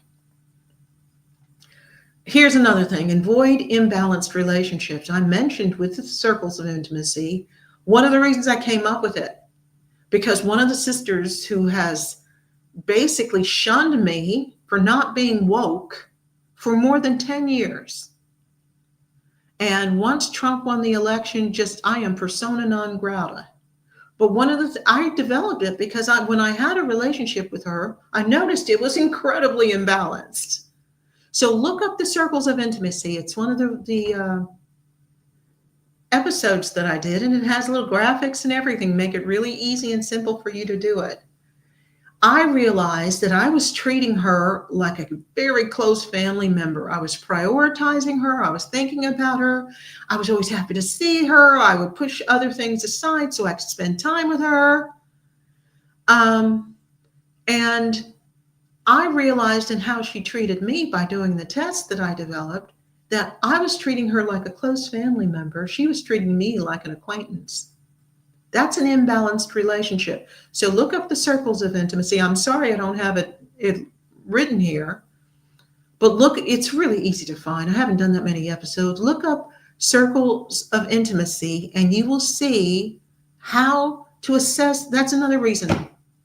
here's another thing. Avoid imbalanced relationships. I mentioned with the circles of intimacy, one of the reasons I came up with it, because one of the sisters who has basically shunned me for not being woke for more than 10 years. And once Trump won the election, I am persona non grata. But I developed it because when I had a relationship with her, I noticed it was incredibly imbalanced. So look up the circles of intimacy. It's one of the episodes that I did, and it has little graphics and everything. Make it really easy and simple for you to do it. I realized that I was treating her like a very close family member. I was prioritizing her. I was thinking about her. I was always happy to see her. I would push other things aside so I could spend time with her. Um, and I realized in how she treated me by doing the test that I developed that I was treating her like a close family member. She was treating me like an acquaintance. That's an imbalanced relationship. So look up the circles of intimacy. I'm sorry I don't have it written here, but look, it's really easy to find. I haven't done that many episodes. Look up circles of intimacy and you will see how to assess. That's another reason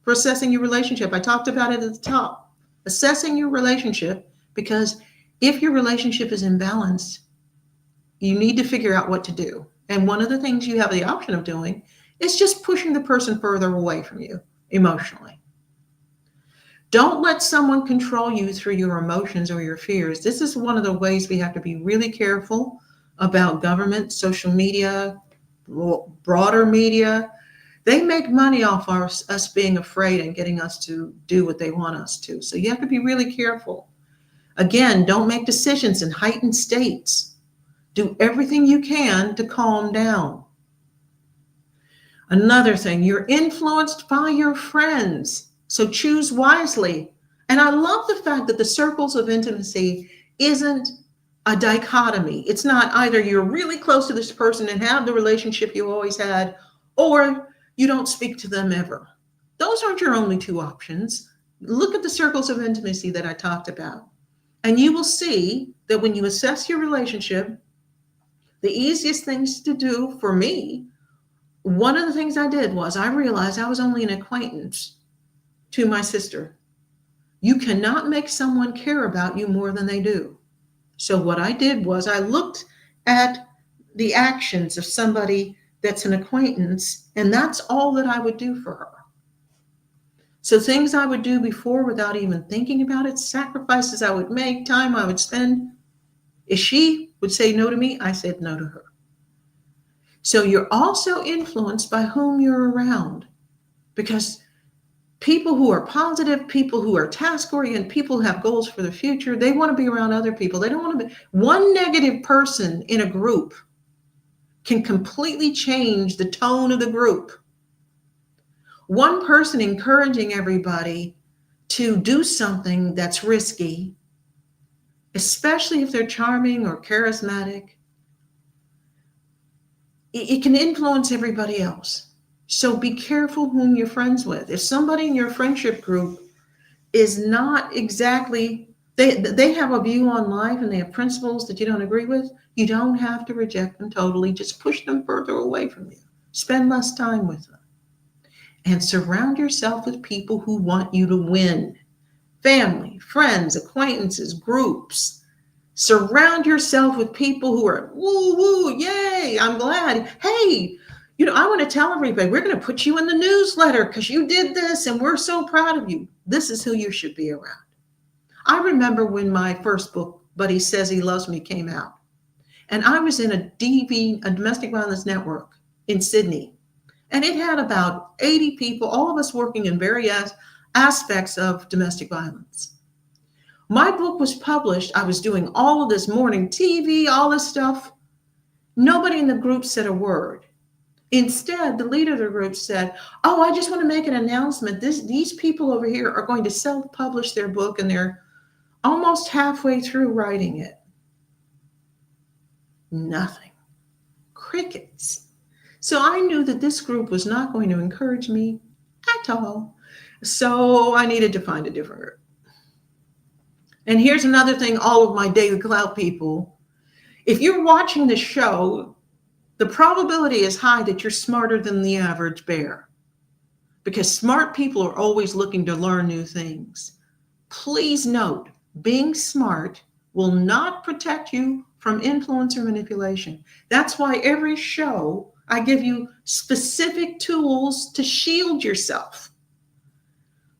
for assessing your relationship. I talked about it at the top. Assessing your relationship, because if your relationship is imbalanced, you need to figure out what to do. And one of the things you have the option of doing is just pushing the person further away from you emotionally. Don't let someone control you through your emotions or your fears. This is one of the ways we have to be really careful about government, social media, broader media. They make money off us being afraid and getting us to do what they want us to. So you have to be really careful. Again, don't make decisions in heightened states. Do everything you can to calm down. Another thing, you're influenced by your friends, so choose wisely. And I love the fact that the circles of intimacy isn't a dichotomy. It's not either you're really close to this person and have the relationship you always had, or you don't speak to them ever. Those aren't your only two options. Look at the circles of intimacy that I talked about, and you will see that when you assess your relationship, the easiest things to do for me, one of the things I did was I realized I was only an acquaintance to my sister. You cannot make someone care about you more than they do. So what I did was I looked at the actions of somebody that's an acquaintance, and that's all that I would do for her. So things I would do before without even thinking about it, sacrifices I would make, time I would spend. If she would say no to me, I said no to her. So you're also influenced by whom you're around, because people who are positive, people who are task oriented, people who have goals for the future, they want to be around other people. They don't want to be one negative person in a group can completely change the tone of the group. One person encouraging everybody to do something that's risky, especially if they're charming or charismatic, it can influence everybody else. So be careful whom you're friends with. If somebody in your friendship group is not exactly, they have a view on life and they have principles that you don't agree with, you don't have to reject them totally. Just push them further away from you. Spend less time with them. And surround yourself with people who want you to win. Family, friends, acquaintances, groups. Surround yourself with people who are woo woo, yay, I'm glad. Hey, I want to tell everybody, we're going to put you in the newsletter because you did this and we're so proud of you. This is who you should be around. I remember when my first book, But He Says He Loves Me, came out. And I was in a domestic violence network in Sydney. And it had about 80 people, all of us working in various aspects of domestic violence. My book was published. I was doing all of this morning TV, all this stuff. Nobody in the group said a word. Instead, the leader of the group said, "Oh, I just want to make an announcement. These people over here are going to self-publish their book, and they're almost halfway through writing it." Nothing. Crickets. So I knew that this group was not going to encourage me at all. So I needed to find a different group. And here's another thing, all of my Daily Clout people. If you're watching the show, the probability is high that you're smarter than the average bear, because smart people are always looking to learn new things. Please note, being smart will not protect you from influence or manipulation. That's why every show I give you specific tools to shield yourself,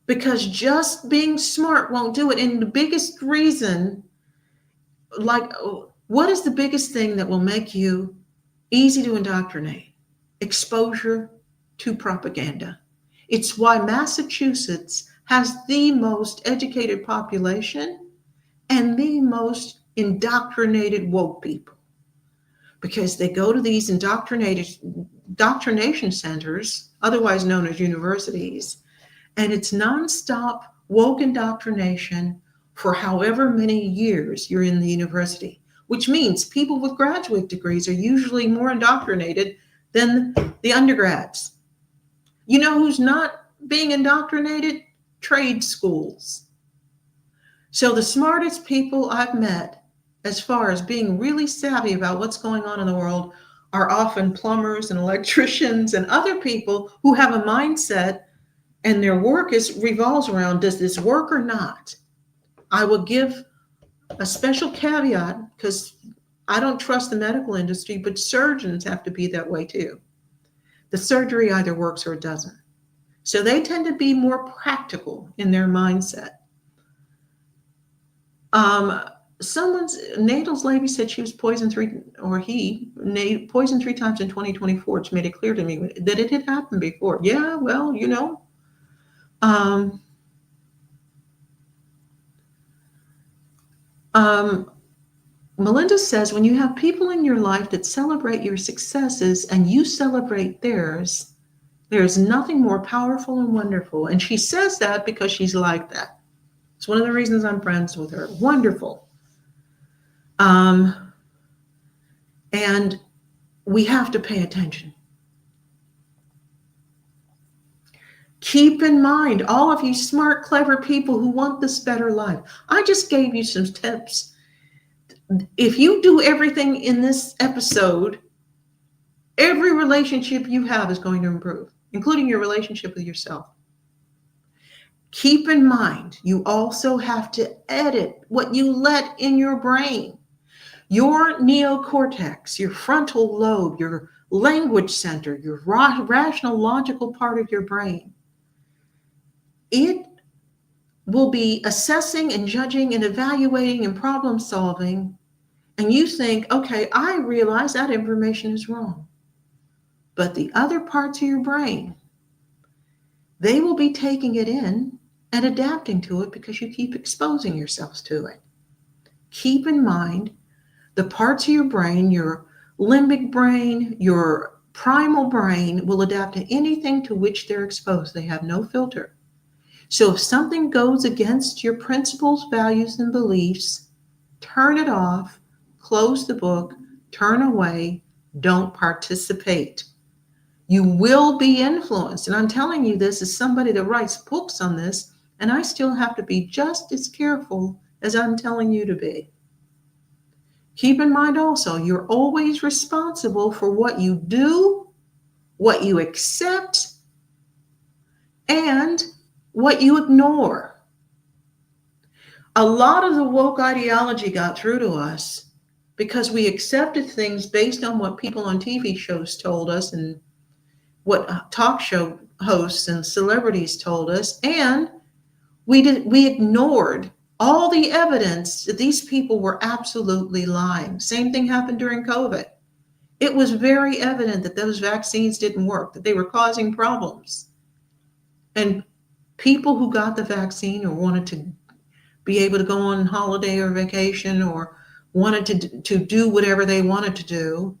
because just being smart won't do it. And the biggest reason, what is the biggest thing that will make you easy to indoctrinate? Exposure to propaganda. It's why Massachusetts has the most educated population and the most indoctrinated woke people because they go to these indoctrination centers, otherwise known as universities, and it's nonstop woke indoctrination for however many years you're in the university, which means people with graduate degrees are usually more indoctrinated than the undergrads. You know who's not being indoctrinated? Trade schools. So the smartest people I've met, as far as being really savvy about what's going on in the world, are often plumbers and electricians and other people who have a mindset and their work is revolves around, does this work or not? I will give a special caveat because I don't trust the medical industry, but surgeons have to be that way too. The surgery either works or it doesn't. So they tend to be more practical in their mindset. Someone's Natal's lady said she was poisoned poisoned 3 times in 2024, which made it clear to me that it had happened before. Yeah, well, um, Melinda says when you have people in your life that celebrate your successes and you celebrate theirs, there's nothing more powerful and wonderful. And she says that because she's like that. It's one of the reasons I'm friends with her. Wonderful. And we have to pay attention. Keep in mind, all of you smart, clever people who want this better life. I just gave you some tips. If you do everything in this episode, every relationship you have is going to improve, including your relationship with yourself. Keep in mind, you also have to edit what you let in your brain. Your neocortex, your frontal lobe, your language center, your rational, logical part of your brain, it will be assessing and judging and evaluating and problem solving. And you think, okay, I realize that information is wrong. But the other parts of your brain, they will be taking it in and adapting to it because you keep exposing yourselves to it. Keep in mind, the parts of your brain, your limbic brain, your primal brain will adapt to anything to which they're exposed. They have no filter. So if something goes against your principles, values, and beliefs, turn it off, close the book, turn away, don't participate. You will be influenced. And I'm telling you this as somebody that writes books on this, and I still have to be just as careful as I'm telling you to be. Keep in mind also, you're always responsible for what you do, what you accept, and what you ignore. A lot of the woke ideology got through to us because we accepted things based on what people on TV shows told us and what talk show hosts and celebrities told us, and we ignored all the evidence that these people were absolutely lying. Same thing happened during COVID. It was very evident that those vaccines didn't work, that they were causing problems. And people who got the vaccine or wanted to be able to go on holiday or vacation or wanted to do whatever they wanted to do,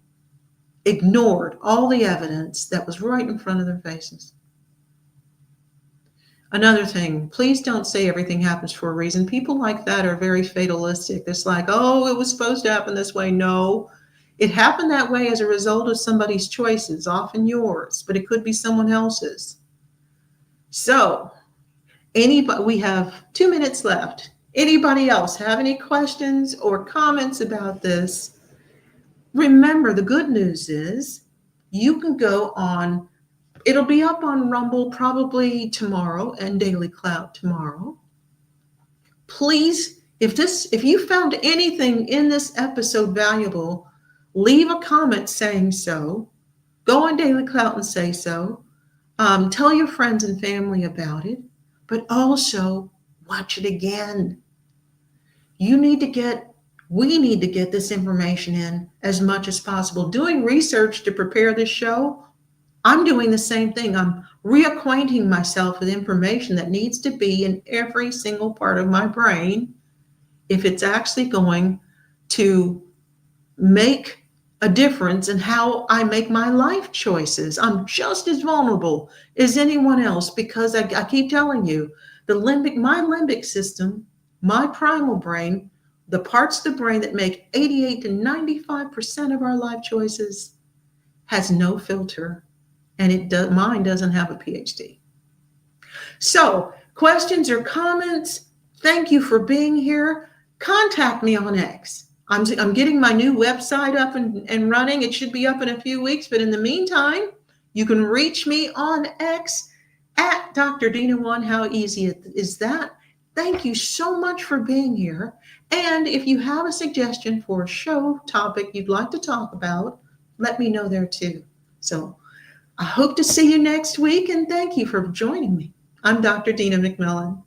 ignored all the evidence that was right in front of their faces. Another thing, please don't say everything happens for a reason. People like that are very fatalistic. It's like, oh, it was supposed to happen this way. No, it happened that way as a result of somebody's choices, often yours, but it could be someone else's. So, we have 2 minutes left. Anybody else have any questions or comments about this? Remember, the good news is you can go on. It'll be up on Rumble probably tomorrow and Daily Cloud tomorrow. Please, if you found anything in this episode valuable, leave a comment saying so. Go on Daily Cloud and say so. Tell your friends and family about it, but also watch it again. We need to get this information in as much as possible. Doing research to prepare this show, I'm doing the same thing. I'm reacquainting myself with information that needs to be in every single part of my brain if it's actually going to make a difference in how I make my life choices. I'm just as vulnerable as anyone else because I keep telling you, my limbic system, my primal brain, the parts of the brain that make 88 to 95% of our life choices, has no filter, and mine doesn't have a PhD. So, questions or comments? Thank you for being here. Contact me on X. I'm getting my new website up and running. It should be up in a few weeks, but in the meantime, you can reach me on X at Dr. Dina One. How easy is that? Thank you so much for being here. And if you have a suggestion for a show topic you'd like to talk about, let me know there too. So I hope to see you next week, and thank you for joining me. I'm Dr. Dina McMillan.